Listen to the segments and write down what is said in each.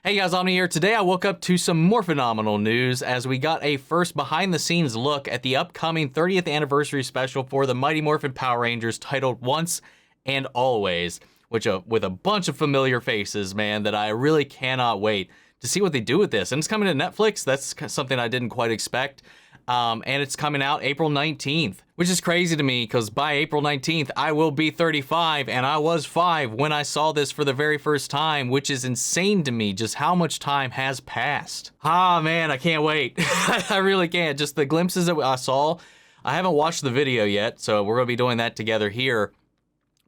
Hey guys, Omni here. Today I woke up to some more phenomenal news as we got a first behind-the-scenes look at the upcoming 30th anniversary special for the Mighty Morphin Power Rangers titled Once and Always, which with a bunch of familiar faces, man, that I really cannot wait to see what they do with this. And it's coming to Netflix. That's something I didn't quite expect. And it's coming out April 19th, which is crazy to me because by April 19th, I will be 35 and I was 5 when I saw this for the very first time, which is insane to me just how much time has passed. Ah, man, I can't wait. I really can't. Just the glimpses that I saw. I haven't watched the video yet, so we're going to be doing that together here.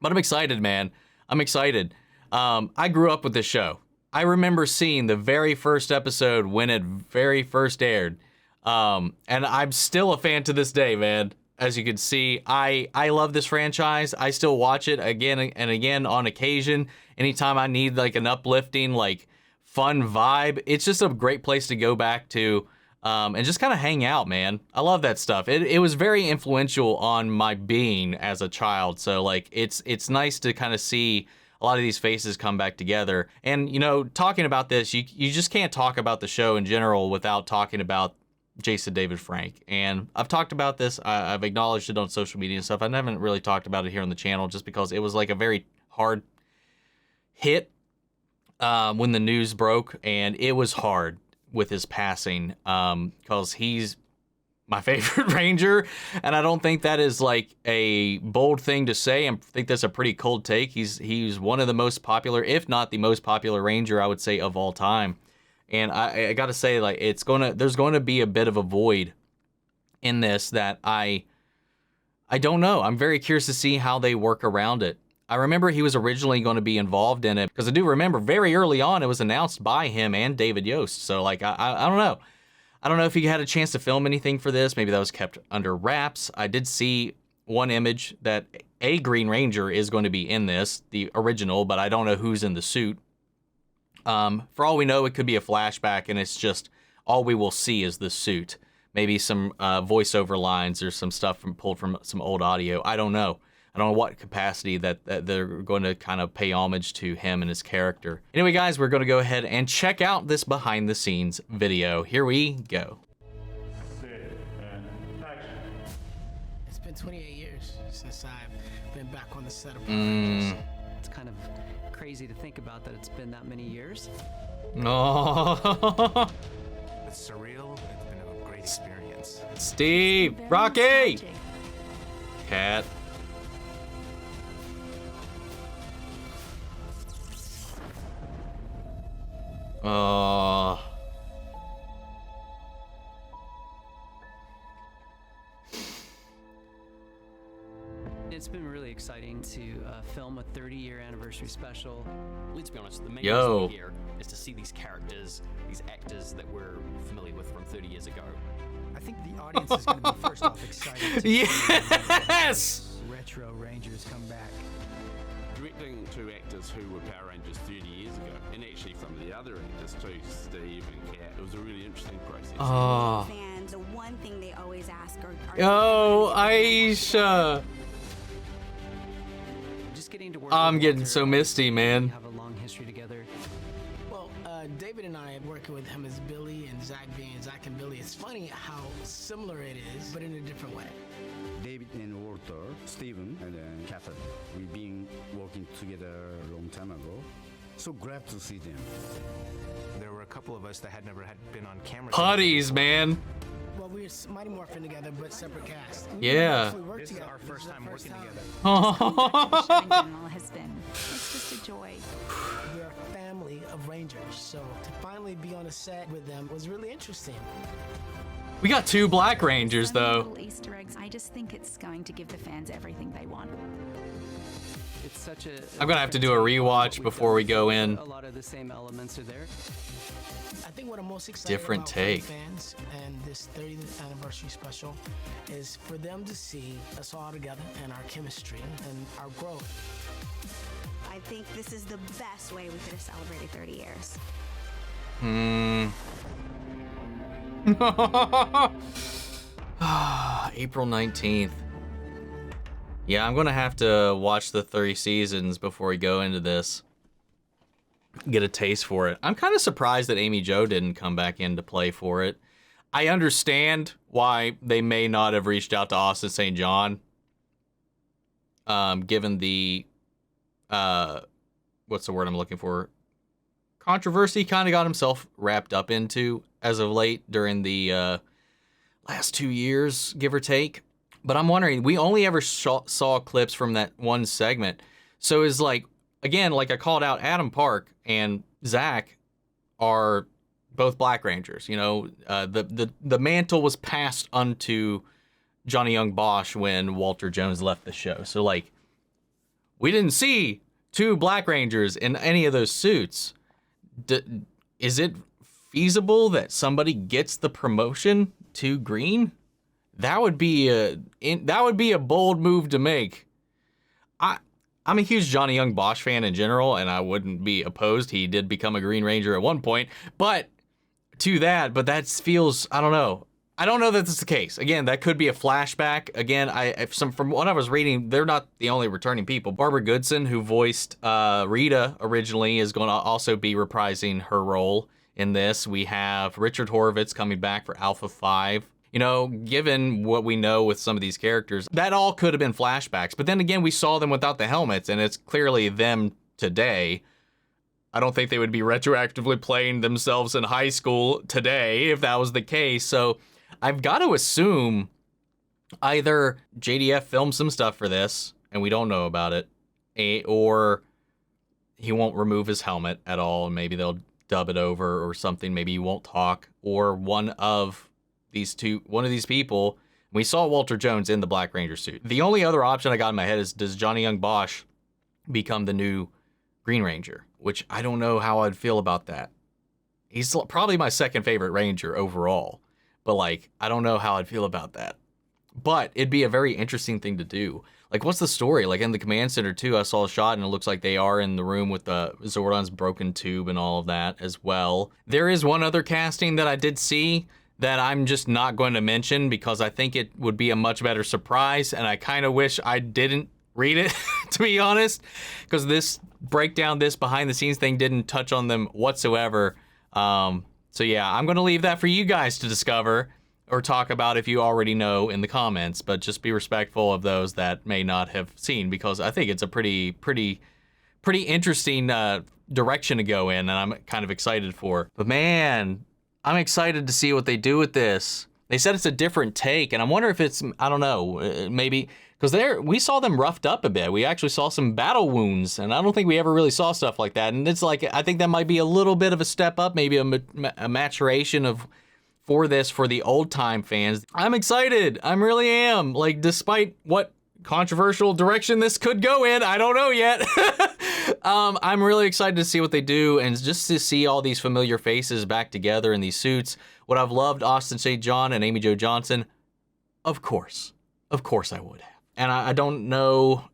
But I'm excited, man. I'm excited. I grew up with this show. I remember seeing the very first episode when it very first aired. And I'm still a fan to this day, man. As you can see, I love this franchise. I still watch it again and again on occasion. Anytime I need like an uplifting, like fun vibe, it's just a great place to go back to and just kind of hang out, man. I love that stuff. It was very influential on my being as a child. So like it's nice to kind of see a lot of these faces come back together. And you know, talking about this, you just can't talk about the show in general without talking about Jason David Frank. And I've talked about this, I've acknowledged it on social media and stuff. I haven't really talked about it here on the channel just because it was like a very hard hit when the news broke, and it was hard with his passing because he's my favorite Ranger, and I don't think that is like a bold thing to say. I think that's a pretty cold take. He's one of the most popular, if not the most popular Ranger, I would say, of all time. And I gotta say, like, there's going to be a bit of a void in this that I don't know. I'm very curious to see how they work around it. I remember he was originally going to be involved in it because I do remember very early on it was announced by him and David Yost. So like I don't know. I don't know if he had a chance to film anything for this. Maybe that was kept under wraps. I did see one image that a Green Ranger is going to be in this, the original, but I don't know who's in the suit. For all we know, it could be a flashback, and it's just all we will see is the suit. Maybe some voiceover lines or some stuff pulled from some old audio. I don't know. I don't know what capacity that they're going to kind of pay homage to him and his character. Anyway, guys, we're going to go ahead and check out this behind-the-scenes video. Here we go. It's been 28 years since I've been back on the set of Power Rangers. It's kind of crazy to think about that it's been that many years. No. It's surreal, but it's been a great experience. Steve, Rocky, Cat. Oh. It's been really exciting to film a 30-year anniversary special. Let's be honest, the main Yo. reason we're here is to see these characters, these actors that we're familiar with from 30 years ago. I think the audience is going to be first off excited to Yes! see retro Rangers come back. Directing two actors who were Power Rangers 30 years ago, and actually from the other actors too, Steve and Kat. It was a really interesting process. Oh. Fans, the one thing they always ask are Yo, Aisha. Just getting to work I'm with getting Walter, so misty, man. We have a long history together. Well, David and I working with him as Billy and Zack being Zack and Billy. It's funny how similar it is, but in a different way. David and Walter, Steven, and then Katherine. We've been working together a long time ago. So glad to see them. There were a couple of us that had never been on camera. Putties, man. Well, we're Mighty Morphin together, but separate cast. Yeah. This is our first time working together. the show in general has been. It's just a joy. We're a family of Rangers, so to finally be on a set with them was really interesting. We got 2 Black Rangers, So many though. little Easter eggs. I just think it's going to give the fans everything they want. It's such a. I'm gonna have to do a rewatch before we go in. A lot of the same elements are there. I think what I'm most excited Different about take. for the fans and this 30th anniversary special is for them to see us all together and our chemistry and our growth. I think this is the best way we could have celebrated 30 years. April 19th. Yeah, I'm gonna have to watch the 30 seasons before we go into this. get a taste for it. I'm kind of surprised that Amy Jo didn't come back into play for it. I understand why they may not have reached out to Austin St. John, given the, what's the word I'm looking for? Controversy he kind of got himself wrapped up into as of late during the last 2 years, give or take. But I'm wondering, we only ever saw clips from that one segment. So it's like, again, like I called out, Adam Park and Zack are both Black Rangers. You know, the mantle was passed unto Johnny Young Bosch when Walter Jones left the show. So, like, we didn't see 2 Black Rangers in any of those suits. Is it feasible that somebody gets the promotion to green? That would be a bold move to make. I'm a huge Johnny Young Bosch fan in general, and I wouldn't be opposed. He did become a Green Ranger at one point, but that feels, I don't know. I don't know that that's the case. Again, that could be a flashback. Again, from what I was reading, they're not the only returning people. Barbara Goodson, who voiced Rita originally, is going to also be reprising her role in this. We have Richard Horvitz coming back for Alpha 5. You know, given what we know with some of these characters, that all could have been flashbacks. But then again, we saw them without the helmets, and it's clearly them today. I don't think they would be retroactively playing themselves in high school today if that was the case. So I've got to assume either JDF filmed some stuff for this, and we don't know about it, or he won't remove his helmet at all, and maybe they'll dub it over or something. Maybe he won't talk, or one of these people. We saw Walter Jones in the Black Ranger suit. The only other option I got in my head is, does Johnny Young Bosch become the new Green Ranger? Which I don't know how I'd feel about that. He's probably my second favorite Ranger overall, but like, I don't know how I'd feel about that. But it'd be a very interesting thing to do. Like, what's the story? Like in the command center too, I saw a shot and it looks like they are in the room with the Zordon's broken tube and all of that as well. There is one other casting that I did see that I'm just not going to mention because I think it would be a much better surprise, and I kind of wish I didn't read it, to be honest, because this breakdown, this behind the scenes thing didn't touch on them whatsoever. So yeah, I'm going to leave that for you guys to discover or talk about if you already know in the comments, but just be respectful of those that may not have seen, because I think it's a pretty interesting direction to go in, and I'm kind of excited for. But man, I'm excited to see what they do with this. They said it's a different take, and I wonder if it's, I don't know, maybe, because we saw them roughed up a bit. We actually saw some battle wounds, and I don't think we ever really saw stuff like that. And it's like, I think that might be a little bit of a step up, maybe a maturation for the old time fans. I'm excited. I really am. Like, despite what controversial direction this could go in, I don't know yet. I'm really excited to see what they do, and just to see all these familiar faces back together in these suits. Would I've loved Austin St. John and Amy Jo Johnson? Of course I would have. And I don't know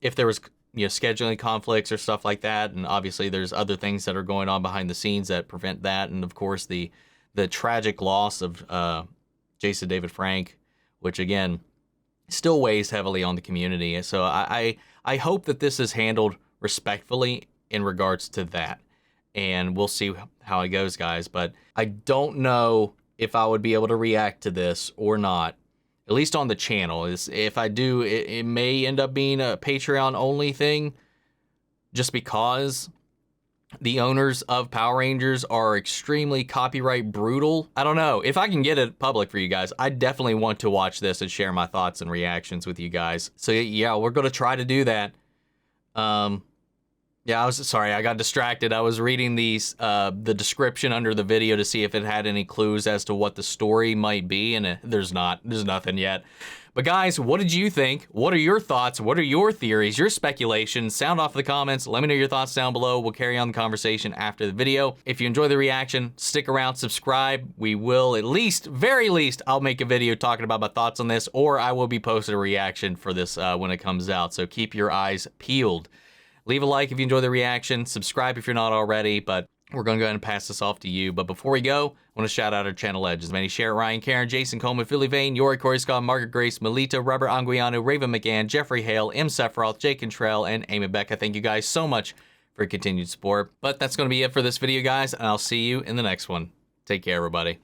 if there was, scheduling conflicts or stuff like that, and obviously there's other things that are going on behind the scenes that prevent that, and of course the tragic loss of Jason David Frank, which again still weighs heavily on the community. So I hope that this is handled respectfully in regards to that, and we'll see how it goes, guys. But I don't know if I would be able to react to this or not, at least on the channel. If I do, it may end up being a Patreon only thing, just because the owners of Power Rangers are extremely copyright brutal. I don't know. If I can get it public for you guys, I definitely want to watch this and share my thoughts and reactions with you guys. So yeah, we're going to try to do that. Yeah, I got distracted. I was reading the description under the video to see if it had any clues as to what the story might be, and there's nothing yet. But guys, what did you think? What are your thoughts? What are your theories, your speculations? Sound off in the comments. Let me know your thoughts down below. We'll carry on the conversation after the video. If you enjoy the reaction, stick around, subscribe. We will very least, I'll make a video talking about my thoughts on this, or I will be posting a reaction for this when it comes out. So keep your eyes peeled. Leave a like if you enjoy the reaction. Subscribe if you're not already, but we're going to go ahead and pass this off to you. But before we go, I want to shout out our channel legends. Manny Sherritt, Ryan, Karen, Jason Coleman, Philly Vane, Yori, Corey Scott, Margaret Grace, Melita, Robert Anguiano, Raven McGann, Jeffrey Hale, M. Sephiroth, Jake Cantrell, and Amy Becca. Thank you guys so much for continued support. But that's going to be it for this video, guys, and I'll see you in the next one. Take care, everybody.